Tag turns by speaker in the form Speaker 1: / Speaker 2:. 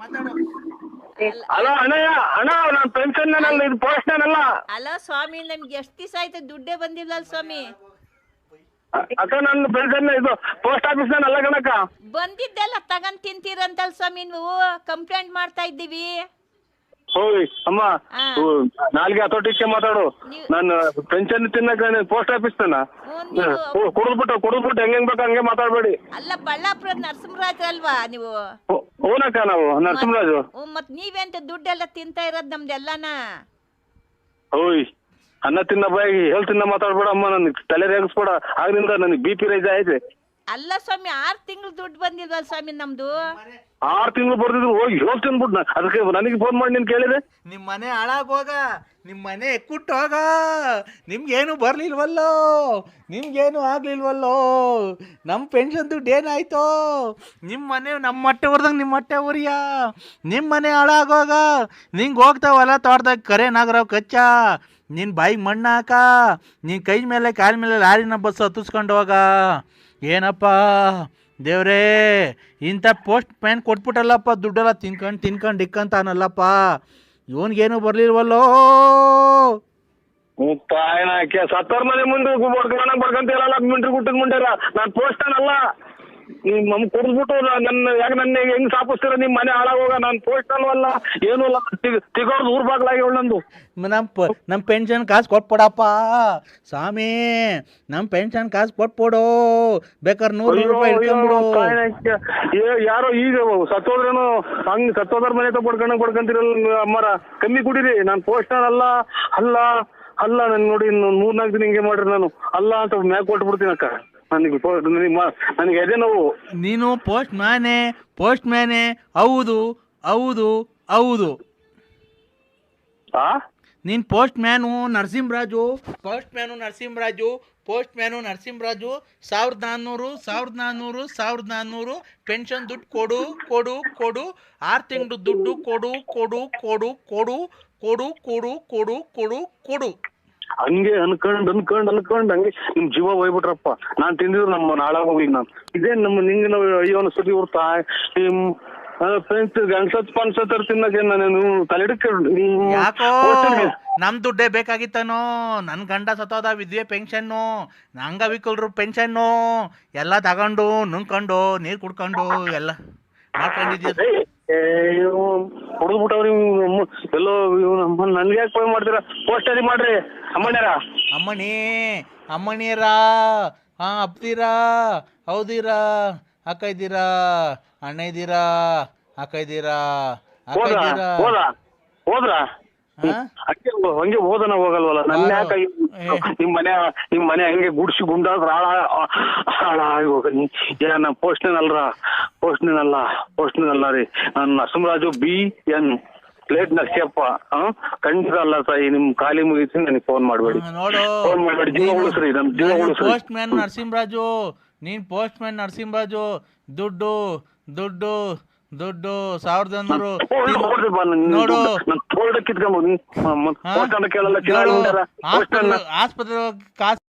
Speaker 1: Hello ಅಣ್ಣಯ್ಯ, ಅಣ್ಣ ನಾನು pension ಇದು ಪೋಸ್ಟ್
Speaker 2: ಅಲ್ಲ ಸ್ವಾಮಿ, ನಮ್ಗೆ ಎಷ್ಟು ದಿವಸ ಆಯ್ತು ದುಡ್ಡೇ ಬಂದಿಲ್ಲ ಸ್ವಾಮಿ.
Speaker 1: ಅಕ್ಕ ನನ್ನ ಪೆನ್ಷನ್ ಇದು ಪೋಸ್ಟ್ ಆಫೀಸ್ ಅಲ್ಲ ಕಣಕ್ಕ.
Speaker 2: ಬಂದಿದ್ದೆಲ್ಲ ತಗೊಂಡ್ ತಿಂತೀರಂತಲ್ ಸ್ವಾಮಿ, ನೀವು ಕಂಪ್ಲೇಂಟ್ ಮಾಡ್ತಾ ಇದ್ದೀವಿ.
Speaker 1: ಹೋಯ್ ಅಮ್ಮ,
Speaker 2: ಹಾ.
Speaker 1: ನಾಲ್ಗೆ ಹತೋಟಿಕ್ಕೆ ಮಾತಾಡು. ನಾನು ಪೆನ್ಷನ್ ತಿನ್ನಕ ಪೋಸ್ಟ್ ಆಫೀಸ್ ಕುಡಿದ್ಬಿಟ್ಟು ಹೆಂಗ್ ಬೇಕು ಹಂಗೆ ಮಾತಾಡ್ಬೇಡಿ.
Speaker 2: ಅಲ್ಲ ಬಳ್ಳಾಪುರದ ನರಸಿಂಹರಾಜ್ ಅಲ್ವಾ ನೀವು?
Speaker 1: ಹೂನಕ್ಕ, ನಾವು ನರಸಿಂಹರಾಜು.
Speaker 2: ಮತ್ ನೀವೆಂತ ದುಡ್ಡೆಲ್ಲ ತಿಂತಾ ಇರೋದ್ ನಮ್ದೆಲ್ಲನ?
Speaker 1: ಹೋಯ್ ಅನ್ನ ತಿನ್ನ ಬಾಯಿಗೆ ಹೇಳ್ ತಿನ್ನ ಮಾತಾಡ್ಬೇಡ ಅಮ್ಮ, ನನ್ಗೆ ತಲೆ ರೇಗಿಸ್ಬೇಡ. ಆಗ್ರಿಂದ ನನಗೆ BP ರೈಸ್ ಆಯ್ತು.
Speaker 2: ಅಲ್ಲ ಸ್ವಾಮಿ, 6 ತಿಂಗಳು ದುಡ್ಡು ಬಂದಿಲ್ವಲ್ಲ ಸ್ವಾಮಿ ನಮ್ದು?
Speaker 1: 6 ತಿಂಗಳು ಬರ್ದಿದ್ರು ಹೋಗಿ ಹೇಳ್ ತಿನ್ಬಿಟ್ಟು ಅದಕ್ಕೆ ನನಗೆ ಫೋನ್ ಮಾಡಿ ನೀನ್ ಕೇಳಿದೆ.
Speaker 3: ನಿಮ್ಮ ಮನೆ ಹಾಳಾಗೋಗ, ನಿಮ್ಮ ಮನೆ ಎಕ್ಕುಟ್ಟೋಗ, ನಿಮ್ಗೇನು ಬರ್ಲಿಲ್ವಲ್ಲೋ, ನಿಮ್ಗೇನು ಆಗ್ಲಿಲ್ವಲ್ಲೋ, ನಮ್ಮ ಪೆನ್ಷನ್ ದುಡ್ಡು ಏನಾಯ್ತೋ, ನಿಮ್ಮ ಮನೆ ನಮ್ಮ ಹೊಟ್ಟೆ ಉರ್ದಂಗೆ ನಿಮ್ಮ ಹೊಟ್ಟೆ ಉರಿಯ, ನಿಮ್ಮ ಮನೆ ಹಾಳಾಗೋಗ, ನಿಂಗೆ ಹೋಗ್ತಾವಲ್ಲ ತೋಟದಾಗ ಕರೆ ನಾಗರಾವ್ ಕಚ್ಚ, ನಿನ್ನ ಬಾಯಿಗೆ ಮಣ್ಣು ಹಾಕ, ನಿನ್ನ ಕೈ ಮೇಲೆ ಕಾಲ ಮೇಲೆ ಲಾರಿನ ಬಸ್ ಹತ್ತಿಸ್ಕೊಂಡು ಹೋಗ. ಏನಪ್ಪ ದೇವ್ರೇ, ಇಂಥ ಪೋಸ್ಟ್ ಮ್ಯಾನ್ ಕೊಟ್ಬಿಟ್ಟಲ್ಲಪ್ಪ, ದುಡ್ಡೆಲ್ಲ ತಿನ್ಕೊಂಡು ಇಕ್ಕಂತಾನಲ್ಲಪ್ಪ, ಇವನ್ಗೇನು ಬರ್ಲಿಲ್ವಲ್ಲೋ.
Speaker 1: ಸತ್ತರ್ ಮನೆ ಮುಂದೆ ಬರ್ಕಂತೀರಲ್ಲ ಮಿಂಟ್ರಿ ಗುಟ್ಟದ ಮುಂಡ್ಯಾರ. ನಾನು ಪೋಸ್ಟ್ ಅಲ್ಲ, ನಮ್ ಕುಡಿದ್ಬಿಟ್ಟು ನನ್ನ ಹೆಂಗ್ ಸಾಪಿಸ್ತೀರ? ನಿಮ್ ಮನೆ ಹಾಳಾಗೋಗ. ನಾನು ಪೋಸ್ಟ್ ಅಲ್ವಲ್ಲ, ಏನೂ ಅಲ್ಲ, ತಿಗೋರ್ದು ಊರ್ ಬಾಗ್ಲಾಗಿ ನಂದು.
Speaker 3: ನಮ್ಮ ಪೆನ್ಷನ್ ಕಾಸು ಕೊಟ್ಬಿಡಪ್ಪ ಸ್ವಾಮಿ, ನಮ್ಮ ಪೆನ್ಷನ್ ಕಾಸು ಕೊಟ್ಬಿಡು, ಬೇಕಾದ್ರೆ 100 ರೂಪಾಯಿ ಇಟ್ಕೊಂಡ್ಬಿಡು.
Speaker 1: ಯಾರೋ ಈಗ ಸತ್ತೋದ್ರೇನು ಹಂಗ್ ಸತ್ತೋದ್ರ ಮನೆ ಬಡ್ಕೊಂತಿರಲ್ಲ ಅಮ್ಮರ, ಕಮ್ಮಿ ಕುಡೀರಿ. ನಾನು ಪೋಸ್ಟ್ ಅಲ್ಲ ಅಲ್ಲ ಅಲ್ಲ ನನ್ ನೋಡಿ, ಇನ್ನು 3-4 ದಿನ ಹಿಂಗೆ ಮಾಡ್ರಿ. ನಾನು ಅಲ್ಲ ಅಂತ ಮ್ಯಾಗ್ ಕೊಟ್ಬಿಡ್ತೀನಿ ಅಕ್ಕ. ನನಗೆ ಎದೆ ನೋವು.
Speaker 3: ನೀನು ಪೋಸ್ಟ್ ಮ್ಯಾನೆ ಹೌದು ಹೌದು ಹೌದು. ನೀನು ಪೋಸ್ಟ್ ಮ್ಯಾನು ನರಸಿಂಹರಾಜು 1400 ಪೆನ್ಷನ್ ದುಡ್ಡು ಕೊಡು ಕೊಡು ಕೊಡು, 6 ತಿಂಗಳು ದುಡ್ಡು ಕೊಡು ಕೊಡು ಕೊಡು ಕೊಡು ಕೊಡು ಕೊಡು ಕೊಡು ಕೊಡು ಕೊಡು.
Speaker 1: ಹಂಗೆ ಅನ್ಕೊಂಡ್ ಹಂಗೆ ನಿಮ್ ಜೀವ ಹೋಗ್ಬಿಟ್ರಪ್ಪ. ನಾನ್ ತಿಂದಿದ್ರು ನಮ್ಮ ನಾಳಾಗೋಗಿ. ನಾನು ಇದೇ ನಮ್ಮ ನಿಂಗೆ ನಾವು ಅಯ್ಯೋ ಅನ್ಸತಿ ಇರ್ತಾ ಫ್ರೆಂಡ್ಸ್ ಗಂಡ್ಸತ್ ತಿನ್ನಕ್ಕೆ ನಾನು ತಲೆಡಕ್ಕೆ.
Speaker 3: ಯಾಕೋ ನಮ್ ದುಡ್ಡೇ ಬೇಕಾಗಿತ್ತನೋ? ನನ್ ಗಂಡ ಸತ್ತೋದ, ವಿದ್ಯೆ ಪೆನ್ಷನ್ನು, ಅಂಗವಿಕಲರು ಪೆನ್ಷನ್ನು ಎಲ್ಲ ತಗೊಂಡು ನುಂಗ್ಕೊಂಡು ನೀರ್ ಕುಡ್ಕೊಂಡು ಎಲ್ಲ ಮಾಡ್ಕೊಂಡಿದ್ಯ.
Speaker 1: ಹೊಡೆದ್ಬಿಟ್ಟವ್ರಿ ಎಲ್ಲೋ. ನನ್ಗೆ ಯಾಕೆ ಫೋನ್ ಮಾಡ್ತೀರಾ? ಪೋಸ್ಟ್ ಅಲ್ಲಿ ಮಾಡ್ರಿ
Speaker 3: ಅಮ್ಮಣಿಯರ ಅಪ್ತೀರಾ, ಹೌದಿರಾ, ಅಕ್ಕ ಇದ್ದೀರಾ, ಅಣ್ಣ ಇದ್ದೀರಾ, ಅಕ್ಕ ಇದ್ದೀರಾ,
Speaker 1: ಹೋದ್ರ ಹಂಗೆ ಹೋದನ ಹೋಗಲ್ವಲ್ಲ. ನನ್ನ ಯಾಕ ನಿಮ್ ಮನೆ ಹಂಗೆ ಗುಡ್ಸಿ ಗುಂಡಾದ್ರ ಹಾಳಾಗಿ ಹೋಗ. ಏನ ಪೋಸ್ಟ್ನಲ್ಲ ರೀ. ನಾನು ನರಸಿಂಹರಾಜು BN ಪ್ಲೇಟ್ ನರಸಿಯಪ್ಪ. ಖಂಡಿತ ಅಲ್ಲ ತಾಯಿ, ನಿಮ್ ಖಾಲಿ ಮುಗಿಸಿ ನನಗೆ ಫೋನ್ ಮಾಡ್ಬೇಡಿ. ಜೀವ ಉಳಿಸ್ರಿ, ನಮ್ ಜೀವ ಉಳಿಸ್ರಿ.
Speaker 3: ಪೋಸ್ಟ್ ಮ್ಯಾನ್ ನರಸಿಂಹರಾಜು, ನೀನ್ ಪೋಸ್ಟ್ ಮ್ಯಾನ್ ನರಸಿಂಹರಾಜು. ದುಡ್ಡು 1100 ನೋಡು.
Speaker 1: ಕಿತ್ಕೊಂಬೋದು.
Speaker 3: ಆಸ್ಪತ್ರೆ ಕಾಸು